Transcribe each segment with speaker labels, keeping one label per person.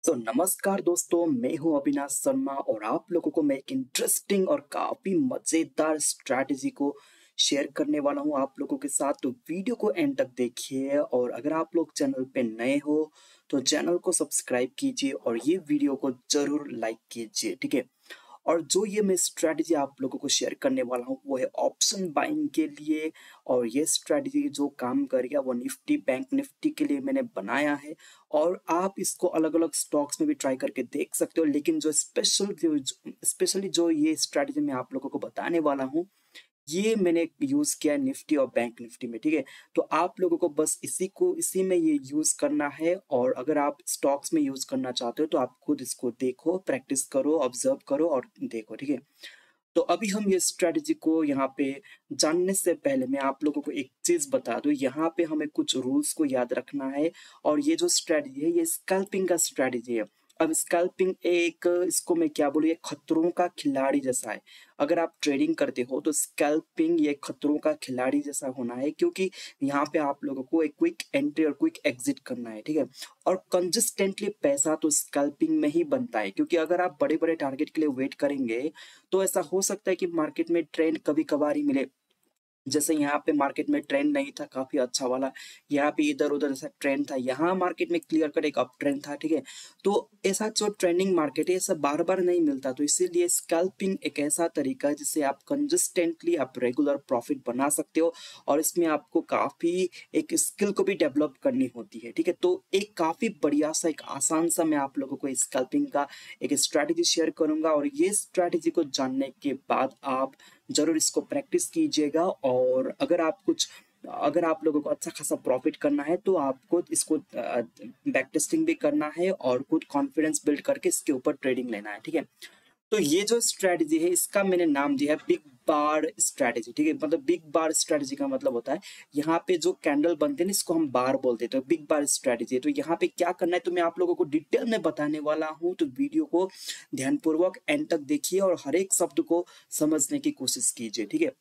Speaker 1: तो नमस्कार दोस्तों, मैं हूं अविनाश शर्मा और आप लोगों को मैं एक इंटरेस्टिंग और काफी मजेदार स्ट्रैटेजी को शेयर करने वाला हूं आप लोगों के साथ। तो वीडियो को एंड तक देखिए और अगर आप लोग चैनल पे नए हो तो चैनल को सब्सक्राइब कीजिए और ये वीडियो को जरूर लाइक कीजिए, ठीक है। और जो ये मैं स्ट्रैटेजी आप लोगों को शेयर करने वाला हूँ वो है ऑप्शन बाइंग के लिए। और ये स्ट्रैटेजी जो काम करेगा वो निफ्टी बैंक निफ्टी के लिए मैंने बनाया है। और आप इसको अलग अलग स्टॉक्स में भी ट्राई करके देख सकते हो, लेकिन जो स्पेशली जो ये स्ट्रैटेजी मैं आप लोगों को बताने वाला हूँ ये मैंने यूज किया है निफ्टी और बैंक निफ्टी में, ठीक है। तो आप लोगों को बस इसी में ये यूज करना है। और अगर आप स्टॉक्स में यूज करना चाहते हो तो आप खुद इसको देखो, प्रैक्टिस करो, ऑब्जर्व करो और देखो, ठीक है। तो अभी हम ये स्ट्रेटजी को यहाँ पे जानने से पहले मैं आप लोगों को एक चीज बता दूं, यहाँ पे हमें कुछ रूल्स को याद रखना है। और ये जो स्ट्रेटजी है ये स्कैल्पिंग का स्ट्रेटजी है। अब स्कैल्पिंग एक, इसको मैं क्या बोलूं, ये खतरों का खिलाड़ी जैसा है। अगर आप ट्रेडिंग करते हो तो स्कैल्पिंग ये खतरों का खिलाड़ी जैसा होना है, क्योंकि यहाँ पे आप लोगों को एक क्विक एंट्री और क्विक एग्जिट करना है, ठीक है। और कंसिस्टेंटली पैसा तो स्कैल्पिंग में ही बनता है, क्योंकि अगर आप बड़े बड़े टारगेट के लिए वेट करेंगे तो ऐसा हो सकता है कि मार्केट में ट्रेंड कभी कभार ही मिले। जैसे यहाँ पे मार्केट में ट्रेंड नहीं था काफी अच्छा वाला, यहाँ पे इधर उधर ऐसा ट्रेंड था, यहाँ मार्केट में क्लियर कट एक अप ट्रेंड था, ठीक है। तो ऐसा जो ट्रेंडिंग मार्केट है ऐसा बार बार नहीं मिलता, तो इसीलिए स्कैल्पिंग एक ऐसा तरीका है जिससे आप कंसिस्टेंटली आप रेगुलर प्रॉफिट बना सकते हो। और इसमें आपको काफी एक स्किल को भी डेवलप करनी होती है, ठीक है। तो एक काफी बढ़िया सा एक आसान सा मैं आप लोगों को स्कैल्पिंग का एक स्ट्रैटेजी शेयर करूंगा। और ये स्ट्रैटेजी को जानने के बाद आप जरूर इसको प्रैक्टिस कीजिएगा। और अगर आप लोगों को अच्छा खासा प्रॉफिट करना है तो आपको इसको बैक टेस्टिंग भी करना है और खुद कॉन्फिडेंस बिल्ड करके इसके ऊपर ट्रेडिंग लेना है, ठीक है। तो ये जो स्ट्रैटेजी है इसका मैंने नाम दिया है बिग बार स्ट्रैटेजी, ठीक है। मतलब बिग बार स्ट्रैटेजी का मतलब होता है यहाँ पे जो कैंडल बनते हैं ना इसको हम बार बोलते हैं, तो बिग बार स्ट्रैटेजी है। तो यहाँ पे क्या करना है तो मैं आप लोगों को डिटेल में बताने वाला हूँ, तो वीडियो को ध्यानपूर्वक एंड तक देखिए और हर एक शब्द को समझने की कोशिश कीजिए, ठीक है।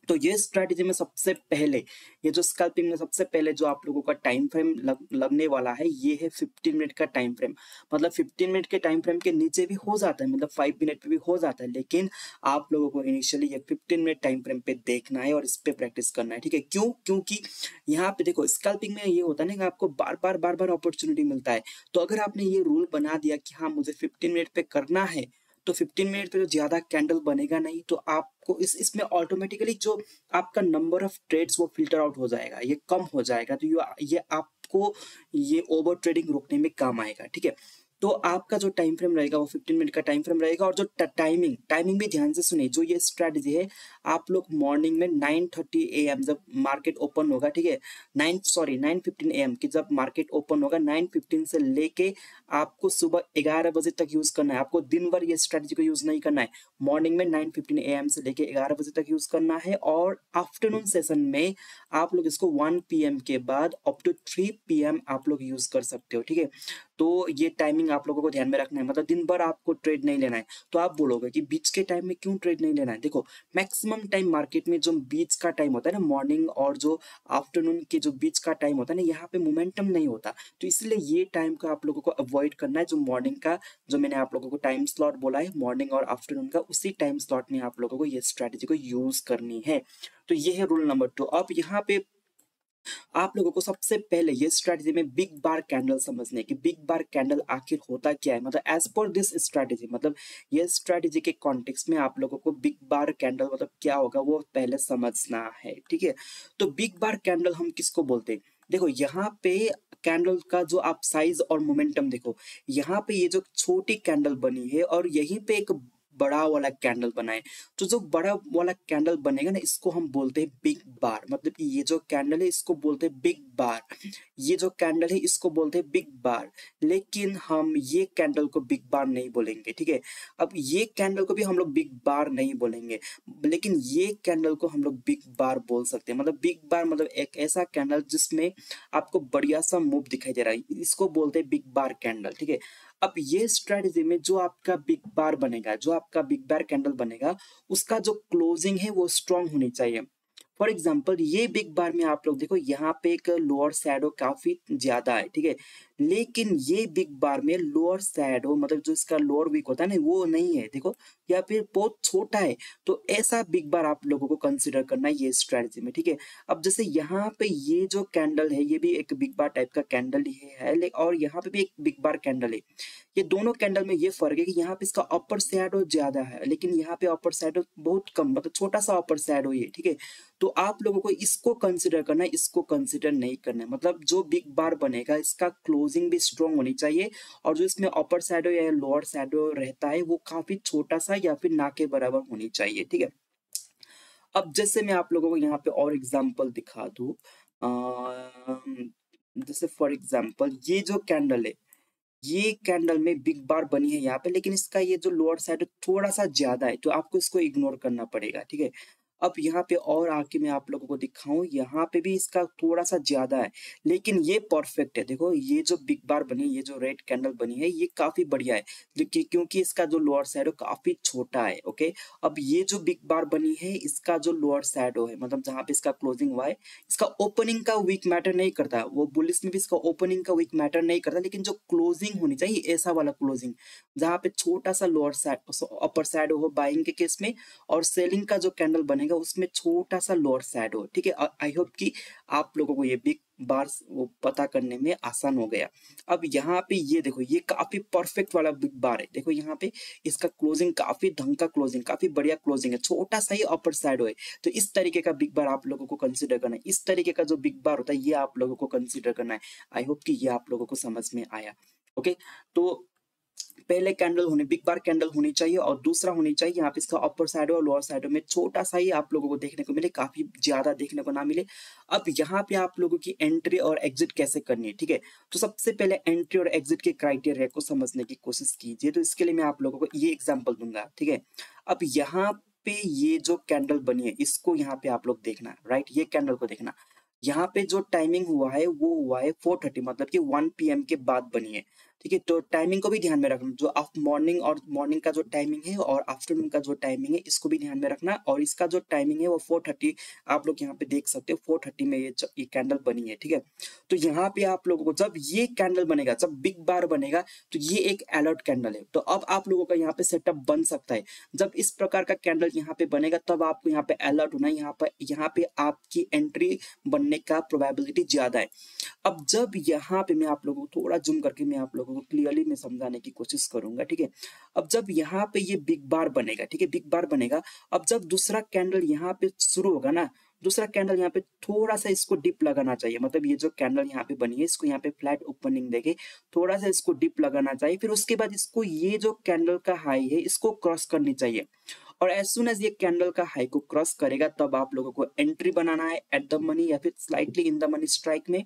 Speaker 1: तो ये स्ट्रैटेजी में सबसे पहले, ये जो स्कैल्पिंग में सबसे पहले जो आप लोगों का टाइम फ्रेम लगने वाला है ये है 15 मिनट का टाइम फ्रेम। मतलब 15 मिनट के टाइम फ्रेम के नीचे भी हो जाता है, मतलब 5 मिनट पे भी हो जाता है, लेकिन आप लोगों को इनिशियली ये 15 मिनट टाइम फ्रेम पे देखना है और इस पे प्रैक्टिस करना है, ठीक है। क्यों? क्योंकि यहाँ पे देखो स्कैल्पिंग में ये होता है ना कि आपको बार बार अपॉर्चुनिटी मिलता है। तो अगर आपने ये रूल बना दिया कि हाँ मुझे 15 मिनट पे करना है, तो 15 मिनट पे तो ज्यादा कैंडल बनेगा नहीं, तो आपको इसमें ऑटोमेटिकली जो आपका नंबर ऑफ ट्रेड्स वो फिल्टर आउट हो जाएगा, ये कम हो जाएगा। तो ये आपको ये ओवर ट्रेडिंग रोकने में काम आएगा, ठीक है। तो आपका जो टाइम फ्रेम रहेगा वो 15 मिनट का टाइम फ्रेम रहेगा। और जो टाइमिंग भी ध्यान से सुनिए, जो ये स्ट्रैटेजी है आप लोग मॉर्निंग में 9:30 AM जब मार्केट ओपन होगा, ठीक है, 9:15 AM की जब मार्केट ओपन होगा 9:15 से लेके आपको सुबह 11 बजे तक यूज करना है। आपको दिन भर ये स्ट्रैटेजी को यूज नहीं करना है, मॉर्निंग में 9:15 AM से लेके 11 बजे तक यूज करना है। और आफ्टरनून सेशन में आप लोग इसको 1 PM के बाद अप टू 3 PM आप लोग यूज कर सकते हो, ठीक है। तो ये टाइमिंग आप लोगों को ध्यान में रखना है, मतलब दिन भर आपको ट्रेड नहीं लेना है। तो आप बोलोगे कि बीच के टाइम में क्यों ट्रेड नहीं लेना है? देखो मैक्सिमम टाइम मार्केट में जो बीच का टाइम होता है ना, मॉर्निंग और जो आफ्टरनून के जो बीच का टाइम होता है ना, यहाँ पे मोमेंटम नहीं होता। तो इसलिए ये टाइम को आप लोगों को अवॉइड करना है। जो मॉर्निंग का जो मैंने आप लोगों को टाइम स्लॉट बोला है मॉर्निंग और आफ्टरनून का, उसी टाइम स्लॉट में आप लोगों को ये स्ट्रैटेजी को यूज करनी है। तो ये है रूल नंबर 2। अब यहाँ पे आप लोगों को सबसे पहले ये स्ट्रैटेजी में बिग बार कैंडल समझने की, बिग बार कैंडल आखिर होता क्या है, मतलब एज पर दिस स्ट्रैटेजी, मतलब ये स्ट्रैटेजी के कॉन्टेक्स्ट में आप लोगों को बिग बार कैंडल मतलब क्या होगा वो पहले समझना है, ठीक है। तो बिग बार कैंडल हम किसको बोलते हैं? देखो यहाँ पे कैंडल का जो आप साइज और मोमेंटम देखो, यहाँ पे ये जो छोटी कैंडल बनी है और यहीं पे एक बड़ा वाला कैंडल बना है। तो जो बड़ा वाला कैंडल बनेगा ना इसको हम बोलते हैं बिग बार, मतलब कि ये जो कैंडल है इसको बोलते हैं बिग बार, ये जो कैंडल है इसको बोलते हैं बिग बार। लेकिन हम ये कैंडल को बिग बार नहीं बोलेंगे, ठीक है। अब ये कैंडल को भी हम लोग बिग बार नहीं बोलेंगे, लेकिन ये कैंडल को हम लोग बिग बार बोल सकते हैं। मतलब बिग बार मतलब एक ऐसा कैंडल जिसमें आपको बढ़िया सा मूव दिखाई दे रहा है, इसको बोलते हैं बिग बार कैंडल, ठीक है। अब ये स्ट्रेटजी में जो आपका बिग बार बनेगा, जो आपका बिग बार कैंडल बनेगा, उसका जो क्लोजिंग है वो स्ट्रांग होनी चाहिए। फॉर एग्जाम्पल ये बिग बार में आप लोग देखो यहाँ पे एक लोअर शैडो काफी ज्यादा है, ठीक है। लेकिन ये बिग बार में लोअर शैडो मतलब जो इसका लोअर वीक होता है ना वो नहीं है, देखो, या फिर बहुत छोटा है। तो ऐसा बिग बार आप लोगों को कंसिडर करना है ये स्ट्रेटजी में, ठीक है। अब जैसे यहाँ पे ये जो कैंडल है ये भी एक बिग बार टाइप का कैंडल ही है, और यहाँ पे भी एक बिग बार कैंडल है। ये दोनों कैंडल में ये फर्क है कि यहाँ पे इसका अपर शैडो ज्यादा है, लेकिन यहाँ पे अपर शैडो बहुत कम, मतलब छोटा सा अपर शैडो है, ठीक है। तो आप लोगों को इसको कंसिडर करना है, इसको कंसिडर नहीं करना है। मतलब जो बिग बार बनेगा इसका क्लोजिंग भी स्ट्रॉन्ग होनी चाहिए, और जो इसमें अपर शैडो या लोअर शैडो रहता है वो काफी छोटा सा या फिर ना के बराबर होनी चाहिए, ठीक है। अब जैसे मैं आप लोगों को यहाँ पे और एग्जांपल दिखा दूं, जैसे फॉर एग्जांपल ये जो कैंडल है, ये कैंडल में बिग बार बनी है यहाँ पे, लेकिन इसका ये जो लोअर साइड है थोड़ा सा ज्यादा है, तो आपको इसको इग्नोर करना पड़ेगा, ठीक है। अब यहाँ पे और आके मैं आप लोगों को दिखाऊं, यहाँ पे भी इसका थोड़ा सा ज्यादा है, लेकिन ये परफेक्ट है। देखो ये जो बिग बार बनी है, ये जो रेड कैंडल बनी है ये काफी बढ़िया है, क्योंकि इसका जो लोअर साइड है काफी छोटा है, ओके। अब ये जो बिग बार बनी है इसका जो लोअर साइड है, मतलब जहाँ पे इसका क्लोजिंग हुआ है, इसका ओपनिंग का वीक मैटर नहीं करता, वो बुलिश में भी इसका ओपनिंग का वीक मैटर नहीं करता, लेकिन जो क्लोजिंग होनी चाहिए ऐसा वाला क्लोजिंग, जहाँ पे छोटा सा लोअर साइड अपर साइड हो बाइंग के केस में, और सेलिंग का जो कैंडल बनेगा उसमें छोटा सा लोअर साइड हो, ठीक है। आई होप कि आप लोगों को ये बिग बार वो पता करने में आसान हो गया। अब यहाँ पे ये देखो, ये काफी परफेक्ट वाला बिग बार है, देखो यहाँ पे इसका क्लोजिंग काफी ढंग का क्लोजिंग, काफी बढ़िया क्लोजिंग है, छोटा सा ही अपर साइड है। तो इस तरीके का बिग बार आप लोगों को कंसीडर करना है, इस तरीके का जो बिग बार होता है ये आप लोगों को कंसीडर करना है। आई होप कि ये आप लोगों को समझ में आया, ओके। तो पहले कैंडल होने बिग बार कैंडल होनी चाहिए, और दूसरा होनी चाहिए यहाँ पे इसका अपर साइड और लोअर साइड में छोटा सा ही आप लोगों को देखने को मिले, काफी ज्यादा देखने को ना मिले। अब यहाँ पे आप लोगों की एंट्री और एग्जिट कैसे करनी है, ठीक है। तो सबसे पहले एंट्री और एग्जिट के क्राइटेरिया को समझने की कोशिश कीजिए। तो इसके लिए मैं आप लोगों को ये एग्जाम्पल दूंगा, ठीक है। अब यहाँ पे ये जो कैंडल बनी है इसको यहाँ पे आप लोग देखना, राइट, ये कैंडल को देखना। यहाँ पे जो टाइमिंग हुआ है वो हुआ है 4:30, मतलब कि 1 PM के बाद बनी है, ठीक है। तो टाइमिंग को भी ध्यान में रखना, जो आप मॉर्निंग का जो टाइमिंग है और आफ्टरनून का जो टाइमिंग है इसको भी ध्यान में रखना। और इसका जो टाइमिंग है वो 4:30, आप लोग यहाँ पे देख सकते हो 4:30 में ये कैंडल बनी है, ठीक है। तो यहाँ पे आप लोगों को जब ये कैंडल बनेगा, जब बिग बार बनेगा, तो ये एक अलर्ट कैंडल है, तो अब आप लोगों का यहाँ पे सेटअप बन सकता है। जब इस प्रकार का कैंडल यहाँ पे बनेगा तब आपको यहाँ पे अलर्ट होना है, यहाँ पे आपकी एंट्री बनने का प्रोबेबिलिटी ज्यादा है। अब जब यहाँ पे मैं आप लोगों को थोड़ा जूम करके मैं आप लोगों को क्लियरली मैं समझाने की कोशिश करूंगा, ठीक है। अब जब यहाँ पे ये बिग बार बनेगा, ठीक है, बिग बार बनेगा, अब जब दूसरा कैंडल यहाँ पे शुरू होगा ना, दूसरा कैंडल यहाँ पे थोड़ा सा इसको डिप लगाना चाहिए, मतलब ये जो कैंडल यहाँ पे बनी है इसको यहाँ पे फ्लैट ओपनिंग देके थोड़ा सा इसको डिप लगाना चाहिए, फिर उसके बाद इसको ये जो कैंडल का हाई है इसको क्रॉस करनी चाहिए। और एज सुन एज ये कैंडल का हाई को क्रॉस करेगा तब आप लोगों को एंट्री बनाना है एट द मनी या फिर slightly in the money strike में।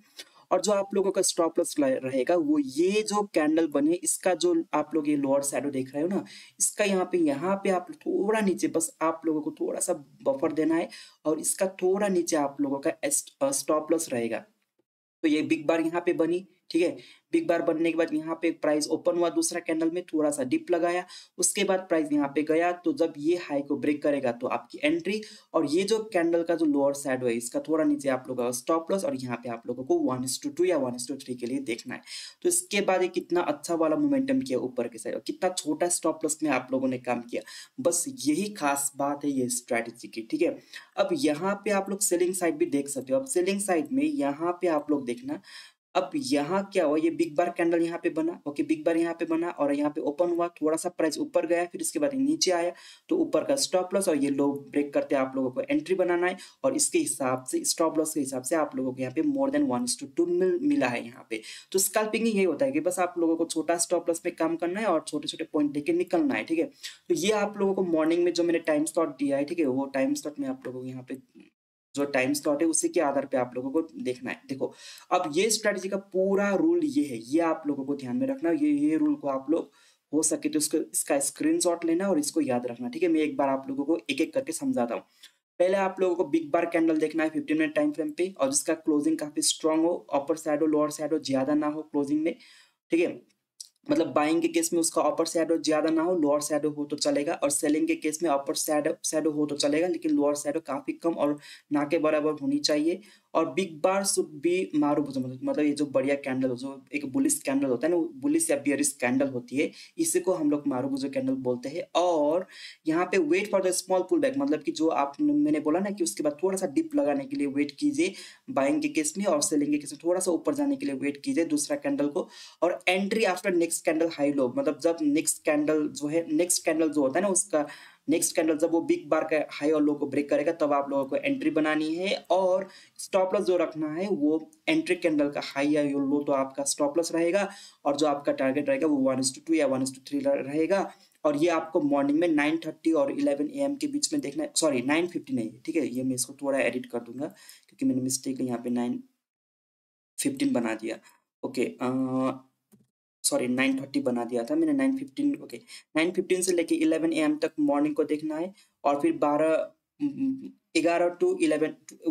Speaker 1: और जो आप लोगों का स्टॉप लॉस रहेगा वो ये जो कैंडल बनी है इसका जो आप लोग ये लोअर शैडो देख रहे हो ना, इसका यहाँ पे आप थोड़ा नीचे, बस आप लोगों को थोड़ा सा बफर देना है, और इसका थोड़ा नीचे आप लोगों का स्टॉप लॉस रहेगा। तो ये बिग बार यहाँ पे बनी, ठीक है। बिग बार बनने के बाद यहाँ पे प्राइस ओपन हुआ, दूसरा कैंडल में थोड़ा सा डिप लगाया, उसके बाद प्राइस यहाँ पे गया, तो जब ये हाई को ब्रेक करेगा तो आपकी एंट्री। और ये जो कैंडल का जो लोअर साइड है इसका थोड़ा नीचे आप लोगों का स्टॉप लॉस, और यहाँ पे आप लोगों को 1:2 या 1:3 के लिए देखना है। तो इसके बाद ये कितना अच्छा वाला मोमेंटम किया ऊपर के साइड, और कितना छोटा स्टॉप लॉस में आप लोगों ने काम किया, बस यही खास बात है ये स्ट्रैटेजी की, ठीक है। अब यहाँ पे आप लोग सेलिंग साइड भी देख सकते हो। अब सेलिंग साइड में यहाँ पे आप लोग देखना, अब यहाँ क्या हुआ, ये बिग बार कैंडल यहाँ पे बना, ओके, बिग बार यहाँ पे बना और यहाँ पे ओपन हुआ, थोड़ा सा प्राइस ऊपर गया, फिर इसके बाद नीचे आया, तो ऊपर का स्टॉप लॉस और ये लो ब्रेक करते आप लोगों को एंट्री बनाना है, और इसके हिसाब से स्टॉप लॉस के हिसाब से आप लोगों को यहाँ पे मोर देन 1:2 मिला है यहाँ पे। तो स्कैल्पिंग यही होता है कि बस आप लोगों को छोटा स्टॉप लॉस पे काम करना है और छोटे छोटे पॉइंट लेके निकलना है, ठीक है। तो ये आप लोगों को मॉर्निंग में जो मैंने टाइम स्लॉट दिया है, ठीक है, वो टाइम स्लॉट में आप लोगों को यहाँ पे जो टाइम स्लॉट है उसी के आधार पे आप लोगों को देखना है। देखो अब ये स्ट्रेटजी का पूरा रूल ये है, ये आप लोगों को ध्यान में रखना, ये रूल को आप लोग हो सके तो इसका स्क्रीनशॉट लेना और इसको याद रखना, ठीक है। मैं एक बार आप लोगों को एक एक करके समझाता हूँ। पहले आप लोगों को बिग बार कैंडल देखना है 15 मिनट टाइम फ्रेम पे, और जिसका क्लोजिंग काफी स्ट्रांग हो, अपर साइड हो लोअर साइड हो ज्यादा ना हो क्लोजिंग में, ठीक है। मतलब बाइंग के केस में उसका अपर शैडो ज्यादा ना हो, लोअर शैडो हो तो चलेगा, और सेलिंग के केस में अपर शैडो हो तो चलेगा, लेकिन लोअर शैडो काफी कम और ना के बराबर होनी चाहिए। और बिग बार शुड बी मारूबुजो, मतलब ये जो बढ़िया कैंडल हो, जो एक बुलिश कैंडल होता है ना, बुलिश या बियरिश कैंडल होती है, इसी को हम लोग मारूबुजो कैंडल बोलते हैं। और यहाँ पे wait for the small pull back, मतलब कि जो आप मैंने बोला ना कि उसके बाद थोड़ा सा डिप लगाने के लिए वेट कीजिए बाइंग के केस में, और सेलिंग के केस में थोड़ा सा ऊपर जाने के लिए वेट कीजिए दूसरा कैंडल को। और entry after next candle high low, मतलब जब नेक्स्ट कैंडल जो है, नेक्स्ट कैंडल जो होता है ना उसका नेक्स्ट कैंडल जब वो बिग बार का हाई और लो को ब्रेक करेगा तब आप लोगों को एंट्री बनानी है। और स्टॉप लॉस जो रखना है वो एंट्री कैंडल का हाई या लो तो आपका स्टॉप लॉस रहेगा, और जो आपका टारगेट रहेगा वो 1:2 या 1:3 रहेगा। और ये आपको मॉर्निंग में 9:30 और 11 AM के बीच में देखना है, सॉरी 9:50 नहीं है, ठीक है, ये मैं इसको थोड़ा एडिट कर दूंगा क्योंकि मैंने मिस्टेक यहाँ पे 9:15 बना दिया। ओके, सॉरी 9:30 बना दिया था मैंने, 9:15, ओके। 9:15 से लेके 11 AM तक मॉर्निंग को देखना है, और फिर 11 टू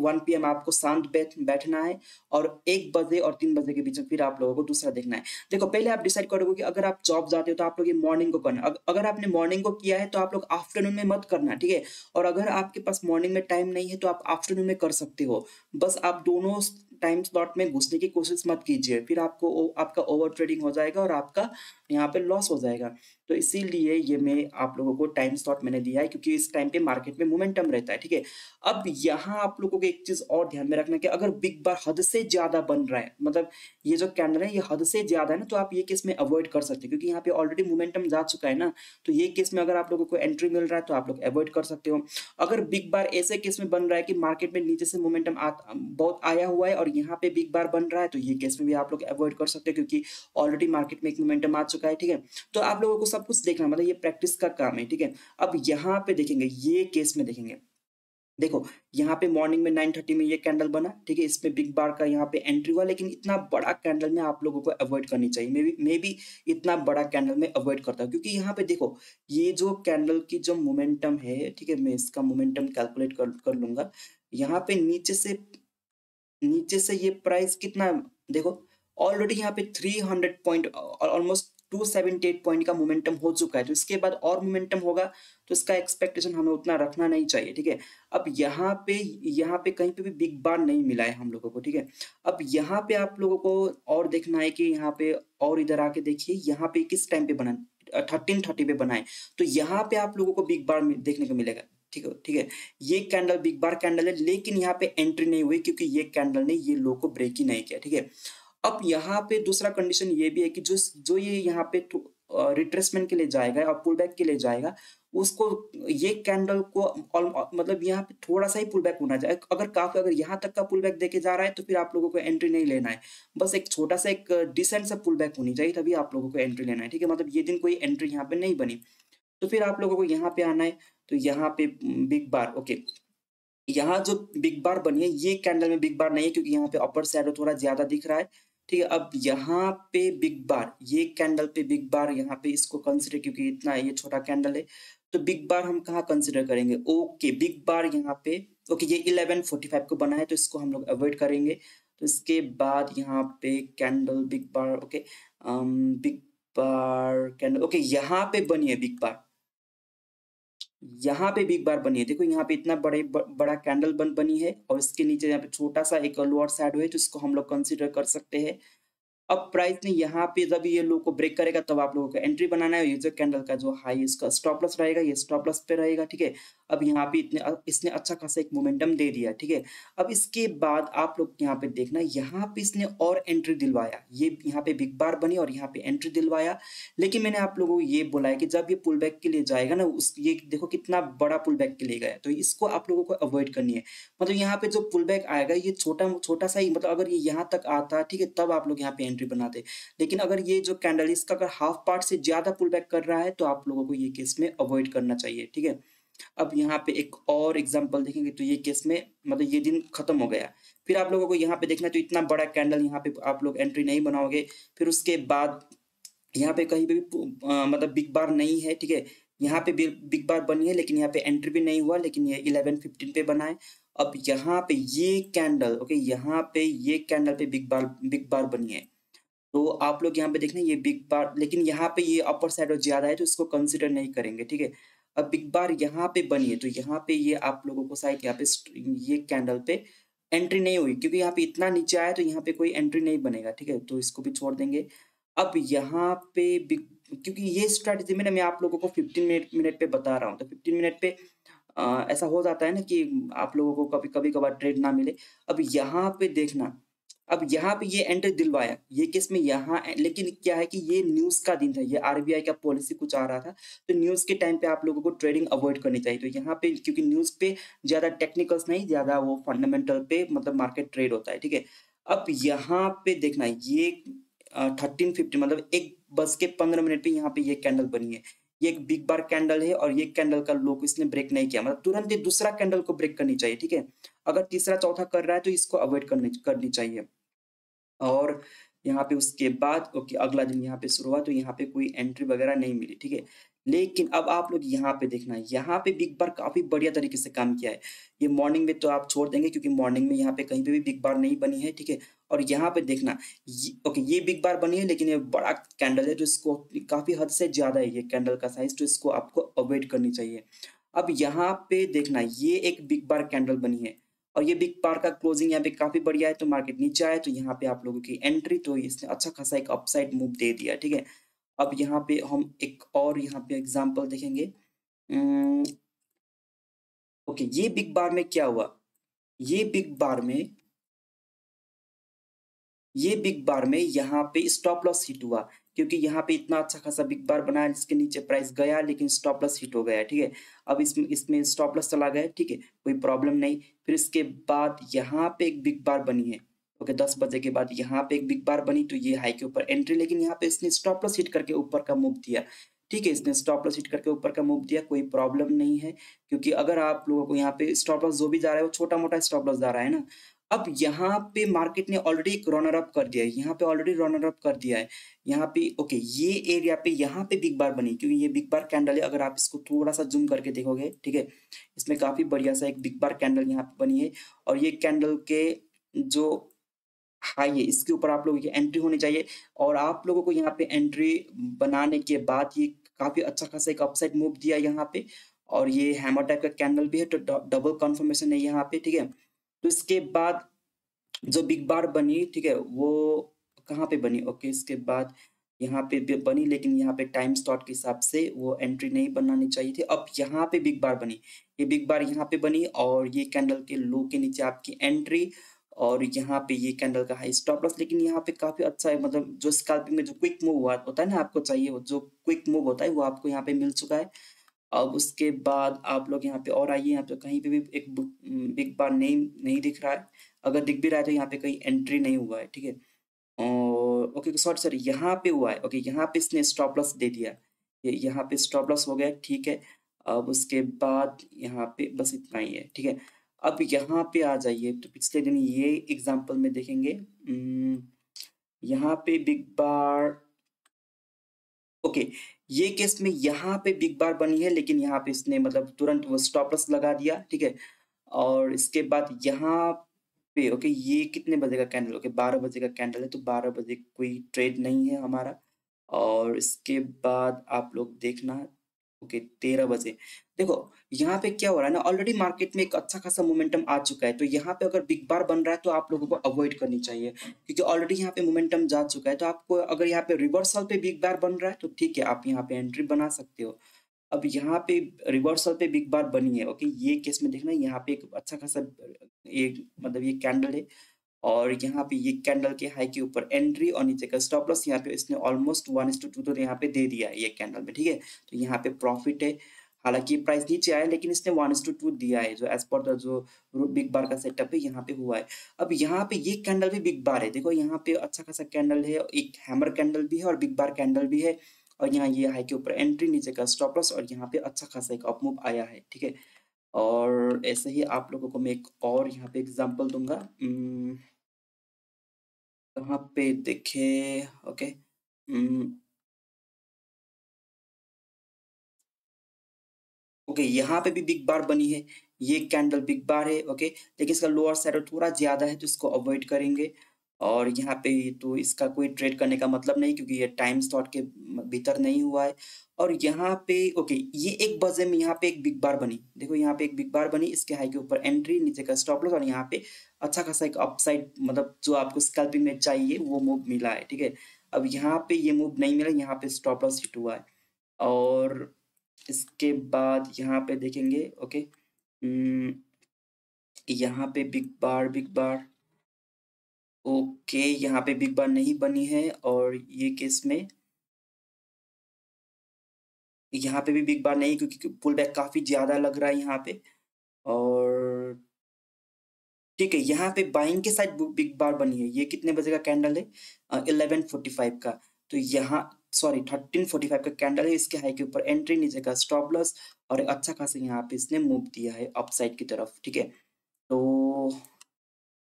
Speaker 1: 1 PM आपको शांत बैठना है, और 1 बजे और 3 बजे के बीच में फिर आप लोगों को दूसरा देखना है। देखो पहले आप डिसाइड करोगे कि अगर आप जॉब जाते हो तो आप लोग ये मॉर्निंग को करना, अगर आपने मॉर्निंग को किया है तो आप लोग आफ्टरनून में मत करना, ठीक है। और अगर आपके पास मॉर्निंग में टाइम नहीं है तो आप आफ्टरनून में कर सकते हो, बस आप दोनों टाइम स्लॉट में घुसने की कोशिश मत कीजिए, फिर आपको आपका ओवर ट्रेडिंग हो जाएगा और आपका यहाँ पे लॉस हो जाएगा। तो इसीलिए ये मैं आप लोगों को टाइम स्लॉट मैंने दिया है क्योंकि इस टाइम पे मार्केट में मोमेंटम रहता है, ठीक है। अब यहाँ आप लोगों को एक चीज और ध्यान में रखना है कि अगर बिग बार हद से ज्यादा बन रहा है, मतलब ये जो कैंडल है ये हद से ज्यादा है ना, तो आप ये केस में अवॉइड कर सकते हैं क्योंकि यहाँ पे ऑलरेडी मोमेंटम जा चुका है ना। तो ये केस में अगर आप लोगों को एंट्री मिल रहा है तो आप लोग अवॉइड कर सकते हो। अगर बिग बार ऐसे केस में बन रहा है कि मार्केट में नीचे से मोमेंटम बहुत आया हुआ है और यहाँ पे बिग बार बन रहा है, तो ये केस में भी आप लोग अवॉइड कर सकते हैं क्योंकि ऑलरेडी मार्केट में एक मोमेंटम आ चुका है, ठीक है। तो आप लोगों को सब कुछ देखना, मतलब ये प्रैक्टिस का काम है, ठीक है। अब यहाँ पे देखेंगे, ये केस में देखेंगे, देखो यहाँ पे मॉर्निंग में 9:30 में ये कैंडल बना, ठीक है, इसमें बिग बार का यहाँ पे एंट्री हुआ, लेकिन इतना बड़ा कैंडल में आप लोगों को अवॉइड करनी चाहिए। मे बी इतना बड़ा कैंडल में अवॉइड करता हूँ क्योंकि यहाँ पे देखो ये जो कैंडल की जो मोमेंटम है, ठीक है, मैं इसका मोमेंटम कैलकुलेट कर लूंगा। यहाँ पे नीचे से ये प्राइस कितना, देखो ऑलरेडी यहाँ पे 300 पॉइंट ऑलमोस्ट 278 पॉइंट का मोमेंटम हो चुका है, तो इसके बाद और मोमेंटम होगा, तो इसका एक्सपेक्टेशन हमें उतना रखना नहीं चाहिए, ठीक है। अब यहाँ पे कहीं पे भी बिग बार नहीं मिला है हम लोगों को, ठीक है। अब यहाँ पे आप लोगों को और देखना है कि यहाँ पे, और इधर आके देखिए यहाँ पे किस टाइम पे बना, 13:30 पे बनाए, तो यहाँ पे आप लोगों को बिग बार देखने को मिलेगा, ठीक है, ठीक है। ये कैंडल बिग बार कैंडल है, लेकिन यहाँ पे एंट्री नहीं हुई क्योंकि ये कैंडल ने ये लो को ब्रेक ही नहीं किया, ठीक है। अब यहाँ पे दूसरा कंडीशन ये भी है कि जो जो ये यहाँ पे रिट्रेसमेंट के लिए जाएगा और पुल बैक के लिए जाएगा, उसको ये कैंडल को मतलब यहाँ पे थोड़ा सा ही पुल बैक होना चाहिए। अगर यहाँ तक का पुल बैक देके जा रहा है तो फिर आप लोगों को एंट्री नहीं लेना है, बस एक छोटा सा एक डिसेंट सा पुल बैक होनी चाहिए, तभी आप लोगों को एंट्री लेना है, ठीक है। मतलब ये दिन कोई एंट्री यहाँ पे नहीं बनी, तो फिर आप लोगों को यहाँ पे आना है। तो यहाँ पे बिग बार, ओके, यहाँ जो बिग बार बनी है ये कैंडल में बिग बार नहीं है क्योंकि यहाँ पे अपर शैडो थोड़ा ज्यादा दिख रहा है, ठीक है। अब यहाँ पे बिग बार, ये कैंडल पे बिग बार, यहाँ पे इसको कंसिडर, क्योंकि इतना ये छोटा कैंडल है तो बिग बार हम कहाँ कंसिडर करेंगे, ओके बिग बार यहाँ पे, ओके ये 11:45 को बना है तो इसको हम लोग अवॉइड करेंगे। तो इसके बाद यहाँ पे कैंडल बिग बार, ओके, बिग बार कैंडल, ओके यहाँ पे बनी है बिग बार, यहाँ पे बिग बार बनी है, देखो यहाँ पे इतना बड़ा कैंडल बनी है, और इसके नीचे यहाँ पे छोटा सा एक लोअर शैडो है, तो इसको हम लोग कंसीडर कर सकते हैं। अब प्राइस ने यहाँ पे जब ये लो को ब्रेक करेगा तब आप लोगों को एंट्री बनाना है। ये जो कैंडल का जो हाई इसका स्टॉप लॉस रहेगा, ये स्टॉप लॉस पे रहेगा, ठीक है। अब यहाँ पे इसने अच्छा खासा एक मोमेंटम दे दिया, ठीक है। अब इसके बाद आप लोग यहाँ पे देखना, यहाँ पे इसने और एंट्री दिलवाया, ये यहाँ पे बिग बार बनी और यहाँ पे एंट्री दिलवाया, लेकिन मैंने आप लोगों को ये बोला है कि जब ये पुल बैक के लिए जाएगा ना, उस ये देखो कितना बड़ा पुल बैक के लिए गया, तो इसको आप लोगों को अवॉइड करनी है। मतलब यहाँ पे जो पुल बैक आएगा ये छोटा छोटा सा ही, मतलब अगर ये यहाँ तक आता, ठीक है, तब आप लोग यहाँ पे एंट्री बनाते, लेकिन अगर ये जो कैंडल इसका अगर हाफ पार्ट से ज्यादा पुल बैक कर रहा है तो आप लोगों को ये केस में अवॉइड करना चाहिए, ठीक है। अब यहाँ पे एक और एग्जांपल देखेंगे तो ये केस में मतलब ये दिन खत्म हो गया। फिर आप लोगों को यहाँ पे देखना है, तो इतना बड़ा कैंडल यहाँ पे आप लोग एंट्री नहीं बनाओगे। फिर उसके बाद यहाँ पे कहीं पे भी मतलब बिग बार नहीं है, ठीक है। यहाँ पे बिग बार बनी है लेकिन यहाँ पे एंट्री भी नहीं हुआ, लेकिन ये 11:15 पे बना है। अब यहाँ पे ये कैंडल, ओके, यहाँ पे ये कैंडल पे बिग बार बनी है, तो आप लोग यहाँ पे देखना ये बिग बार, लेकिन यहाँ पे ये अपर साइड और ज्यादा है तो इसको कंसिडर नहीं करेंगे, ठीक है। अब बिग बार यहाँ पे बनी है तो यहाँ पे ये आप लोगों को शायद यहाँ पे ये कैंडल पे एंट्री नहीं हुई क्योंकि यहाँ पे इतना नीचे आया तो यहाँ पे कोई एंट्री नहीं बनेगा, ठीक है? तो इसको भी छोड़ देंगे। अब यहाँ पे बिग क्योंकि ये स्ट्रैटेजी में ना मैं आप लोगों को 15 मिनट मिनट पे बता रहा हूँ, तो 15 मिनट पे ऐसा हो जाता है ना कि आप लोगों को कभी-कभार ट्रेड ना मिले। अब यहाँ पे देखना, अब यहाँ पे ये एंट्री दिलवाया, ये केस में यहाँ लेकिन क्या है कि ये न्यूज़ का दिन था, ये आरबीआई का पॉलिसी कुछ आ रहा था, तो न्यूज़ के टाइम पे आप लोगों को ट्रेडिंग अवॉइड करनी चाहिए। तो यहाँ पे क्योंकि न्यूज़ पे ज़्यादा टेक्निकल्स नहीं, ज़्यादा वो फंडामेंटल पे मतलब मार्केट ट्रेड होता है, ठीक है? अब यहाँ पे देखना ये 13:50 मतलब 1 बज के 15 मिनट पे यहाँ पे ये कैंडल बनी है। ये एक बिग बार कैंडल है और ये कैंडल का लो को इसने ब्रेक नहीं किया, मतलब तुरंत ही दूसरा कैंडल को ब्रेक करनी चाहिए, ठीक है? अगर तीसरा चौथा कर रहा है तो इसको अवॉइड करनी करनी चाहिए। और यहाँ पे उसके बाद ओके अगला दिन यहाँ पे शुरू हुआ तो यहाँ पे कोई एंट्री वगैरह नहीं मिली, ठीक है? लेकिन अब आप लोग यहाँ पे देखना, यहाँ पे बिग बार काफ़ी बढ़िया तरीके से काम किया है। ये मॉर्निंग में तो आप छोड़ देंगे क्योंकि मॉर्निंग में यहाँ पे कहीं पे भी बिग बार नहीं बनी है, ठीक है? और यहाँ पे देखना ये ओके ये बिग बार बनी है लेकिन ये बड़ा कैंडल है तो इसको काफ़ी हद से ज़्यादा है ये कैंडल का साइज़ तो इसको आपको अवॉइड करनी चाहिए। अब यहाँ पे देखना ये एक बिग बार कैंडल बनी है और ये बिग बार का क्लोजिंग यहाँ पे काफ़ी बढ़िया है तो मार्केट नीचे आया तो यहाँ पे आप लोगों की एंट्री तो इसने अच्छा खासा एक अपसाइड मूव दे दिया, ठीक है? अब यहाँ पे हम एक और यहाँ पे एग्जांपल देखेंगे। उम, ओके ये बिग बार में क्या हुआ? ये बिग बार में ये बिग बार में यहाँ पे स्टॉप लॉस हिट हुआ क्योंकि यहाँ पे इतना अच्छा खासा बिग बार बना है जिसके नीचे प्राइस गया लेकिन स्टॉप लॉस हिट हो गया, ठीक है? अब इसमें इसमें स्टॉप लॉस चला गया, ठीक है? कोई प्रॉब्लम नहीं। फिर इसके बाद यहाँ पे एक बिग बार बनी है। ओके 10 बजे के बाद यहाँ पे एक बिग बार बनी तो ये हाई के ऊपर एंट्री लेकिन यहाँ पे इसने स्टॉप लॉस हिट करके ऊपर का मूव दिया। ठीक है, इसने स्टॉप लॉस हिट करके ऊपर का मूव दिया, कोई प्रॉब्लम नहीं है क्योंकि अगर आप लोगों को यहाँ पे स्टॉप लॉस जो भी जा रहा है वो छोटा-मोटा स्टॉप लॉस जा रहा है ना। अब यहाँ पे मार्केट ने ऑलरेडी एक रनर अप कर दिया है, यहाँ पे ऑलरेडी रनर अप कर दिया है। यहाँ पे ओके ये एरिया पे यहाँ पे बिग बार बनी क्योंकि ये बिग बार कैंडल है अगर आप इसको थोड़ा-सा ज़ूम करके देखोगे, ठीक है? इसमें काफ़ी बढ़िया सा एक बिग बार कैंडल यहाँ पे बनी है और ये कैंडल के जो हाई है इसके ऊपर आप लोगों की एंट्री होनी चाहिए और आप लोगों को यहाँ पे एंट्री बनाने के बाद ये काफ़ी अच्छा खासा एक अपसाइड मूव दिया यहाँ पे और ये हैमर टाइप का कैंडल भी है तो डबल कंफर्मेशन है यहाँ पे, ठीक है? तो इसके बाद जो बिग बार बनी, ठीक है? वो कहाँ पे बनी? ओके, इसके बाद यहाँ पे बनी लेकिन यहाँ पे टाइम स्लॉट के हिसाब से वो एंट्री नहीं बनानी चाहिए थी। अब यहाँ पे बिग बार बनी। ये बिग बार यहाँ पे बनी और ये कैंडल के लो के नीचे आपकी एंट्री और यहाँ पे ये कैंडल का हाई स्टॉप लॉस लेकिन यहाँ पे काफ़ी अच्छा है मतलब जो स्कैल्पिंग में जो क्विक मूव हुआ होता है ना आपको चाहिए वो जो क्विक मूव होता है वो आपको यहाँ पे मिल चुका है। अब उसके बाद आप लोग यहाँ पे और आइए, यहाँ पे कहीं पे भी एक बिग बार नहीं नहीं दिख रहा है। अगर दिख भी रहा है तो यहाँ पे कहीं एंट्री नहीं हुआ है, ठीक है? और ओके सॉरी सॉरी यहाँ पे हुआ है, ओके यहाँ पे इसने स्टॉप लॉस दे दिया। ये यहाँ पे स्टॉप लॉस हो गया, ठीक है? अब उसके बाद यहाँ पे बस इतना ही है, ठीक है? अब यहाँ पे आ जाइए तो पिछले दिन ये एग्ज़ाम्पल में देखेंगे यहाँ पे बिग बार ओके, ये केस में यहाँ पे बिग बार बनी है लेकिन यहाँ पे इसने मतलब तुरंत वो स्टॉप लॉस लगा दिया, ठीक है? और इसके बाद यहाँ पे ओके ये कितने बजे का कैंडल ओके 12 बजे का कैंडल है तो 12 बजे कोई ट्रेड नहीं है हमारा। और इसके बाद आप लोग देखना ओके 13 बजे। देखो यहाँ पे क्या हो रहा है ना ऑलरेडी मार्केट में एक अच्छा खासा मोमेंटम आ चुका है तो यहाँ पे अगर बिग बार बन रहा है तो आप लोगों को अवॉइड करनी चाहिए क्योंकि ऑलरेडी यहाँ पे मोमेंटम जा चुका है तो आपको अगर यहाँ पे रिवर्सल पे बिग बार बन रहा है तो ठीक है आप यहाँ पे एंट्री बना सकते हो। अब यहाँ पे रिवर्सल पे बिग बार बनी है ओके ये केस में देखना यहाँ पे एक अच्छा खासा एक मतलब ये कैंडल है और यहाँ पे ये कैंडल के हाई के ऊपर एंट्री और नीचे का स्टॉप लॉस यहाँ पे इसने ऑलमोस्ट 1:2 तो यहाँ पे दे दिया है ये कैंडल में, ठीक है? तो यहाँ पे प्रॉफिट है। हालांकि प्राइस नीचे आया लेकिन इसने 1:2 दिया है जो एज पर द जो बिग बार का सेटअप है यहाँ पे हुआ है। अब यहाँ पे ये कैंडल भी बिग बार है, देखो यहाँ पे अच्छा खासा कैंडल है, एक हैमर कैंडल भी है और बिग बार कैंडल भी है और यहाँ ये हाई के ऊपर एंट्री नीचे का स्टॉप लॉस और यहाँ पे अच्छा खासा एक अप मूव आया है, ठीक है? और ऐसे ही आप लोगों को मैं एक और यहाँ पे एग्जांपल दूंगा। कहाँ पे देखे ओके ओके यहाँ पे भी बिग बार बनी है, ये कैंडल बिग बार है ओके लेकिन इसका लोअर शैडो थोड़ा ज्यादा है तो इसको अवॉइड करेंगे। और यहाँ पे तो इसका कोई ट्रेड करने का मतलब नहीं, क्योंकि ये टाइम स्लॉट के भीतर नहीं हुआ है। और यहाँ पे ओके, ये एक बजे में यहाँ पे एक बिग बार बनी, देखो यहाँ पे एक बिग बार बनी, इसके हाई के ऊपर एंट्री, नीचे का स्टॉप लॉस, और यहाँ पे अच्छा खासा एक अपसाइड, मतलब जो आपको स्कैल्पिंग में चाहिए वो मूव मिला है, ठीक है। अब यहाँ पे ये मूव नहीं मिला, यहाँ पे स्टॉप लॉस हिट हुआ है। और इसके बाद यहाँ पे देखेंगे, ओके, यहाँ पे बिग बार, ओके, यहाँ पे बिग बार नहीं बनी है, और ये केस में यहाँ पे भी बिग बार नहीं, क्योंकि पुल बैक काफी ज्यादा लग रहा है यहाँ पे। और ठीक है, यहाँ पे बाइंग के साइड बिग बार बनी है, ये कितने बजे का कैंडल है? 11:45 का। तो यहाँ सॉरी 13:45 का कैंडल है, इसके हाई के ऊपर एंट्री, नीचे का स्टॉप लॉस, और एक अच्छा खासा यहाँ पे इसने मूव दिया है अपसाइड की तरफ, ठीक है। तो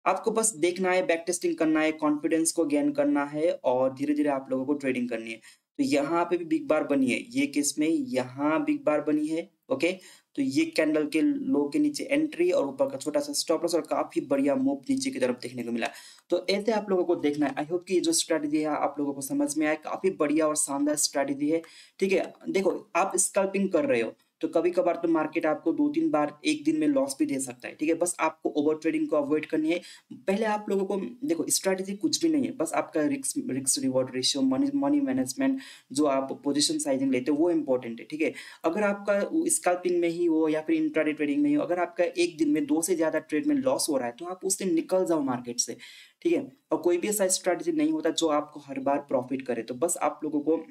Speaker 1: आपको बस देखना है, बैक टेस्टिंग करना है, कॉन्फिडेंस को गेन करना है, और धीरे-धीरे आप लोगों को ट्रेडिंग करनी है। तो यहाँ पे भी बिग बार बनी है, ये केस में यहाँ बिग बार बनी है, ओके। तो ये कैंडल के लो के नीचे एंट्री, और ऊपर का छोटा सा स्टॉप लॉस, और काफी बढ़िया मूव नीचे की तरफ देखने को मिला। तो ऐसे आप लोगों को देखना है। आई होप कि ये जो स्ट्रेटेजी है आप लोगों को समझ में आए, काफी बढ़िया और शानदार स्ट्रेटेजी है, ठीक है। देखो, आप स्कल्पिंग कर रहे हो तो कभी कभार तो मार्केट आपको 2-3 बार एक दिन में लॉस भी दे सकता है, ठीक है। बस आपको ओवर ट्रेडिंग को अवॉइड करनी है। पहले आप लोगों को देखो, स्ट्रैटेजी कुछ भी नहीं है, बस आपका risk risk reward ratio, money money management, जो आप पोजीशन साइजिंग लेते हो वो इंपॉर्टेंट है, ठीक है। अगर आपका स्कल्पिंग में ही हो या फिर इंट्राडे ट्रेडिंग में ही हो, अगर आपका एक दिन में 2 से ज्यादा ट्रेड में लॉस हो रहा है तो आप उस दिन निकल जाओ मार्केट से, ठीक है। और कोई भी ऐसा स्ट्रैटेजी नहीं होता जो आपको हर बार प्रॉफिट करे। तो बस आप लोगों को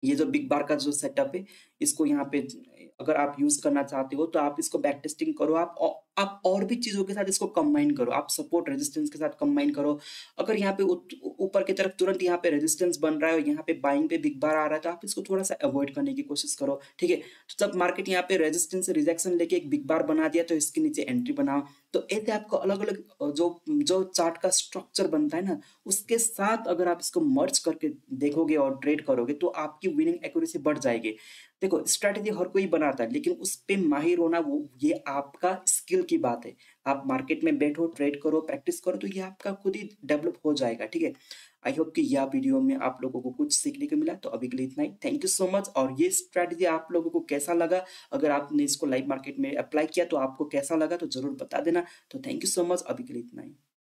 Speaker 1: ये जो बिग बार का जो सेटअप है, इसको यहाँ पे अगर आप यूज करना चाहते हो तो आप इसको बैक टेस्टिंग करो, आप और भी चीजों के साथ इसको कंबाइन करो, आप सपोर्ट रेजिस्टेंस के साथ कंबाइन करो। अगर यहाँ पे ऊपर की तरफ तुरंत यहाँ पे रेजिस्टेंस बन रहा है और यहाँ पे बाइंग पे बिग बार आ रहा है, तो आप इसको थोड़ा सा अवॉइड करने की कोशिश करो, ठीक है। तो जब मार्केट यहाँ पे रेजिस्टेंस से रिजेक्शन लेके एक बिग बार बना दिया, तो इसके नीचे एंट्री बनाओ। तो ऐसे आपको अलग अलग जो जो चार्ट का स्ट्रक्चर बनता है ना, उसके साथ अगर आप इसको मर्ज करके देखोगे और ट्रेड करोगे तो आपकी विनिंग एक्यूरेसी बढ़ जाएगी। देखो, स्ट्रैटेजी हर कोई बनाता है, लेकिन उस पे माहिर होना, वो ये आपका स्किल की बात है। आप मार्केट में बैठो, ट्रेड करो, प्रैक्टिस करो, तो ये आपका खुद ही डेवलप हो जाएगा, ठीक है। आई होप कि यह वीडियो में आप लोगों को कुछ सीखने को मिला। तो अभी के लिए इतना ही, थैंक यू सो मच। और ये स्ट्रैटेजी आप लोगों को कैसा लगा, अगर आपने इसको लाइव मार्केट में अप्लाई किया तो आपको कैसा लगा, तो जरूर बता देना। तो थैंक यू सो मच, अभी के लिए इतना ही।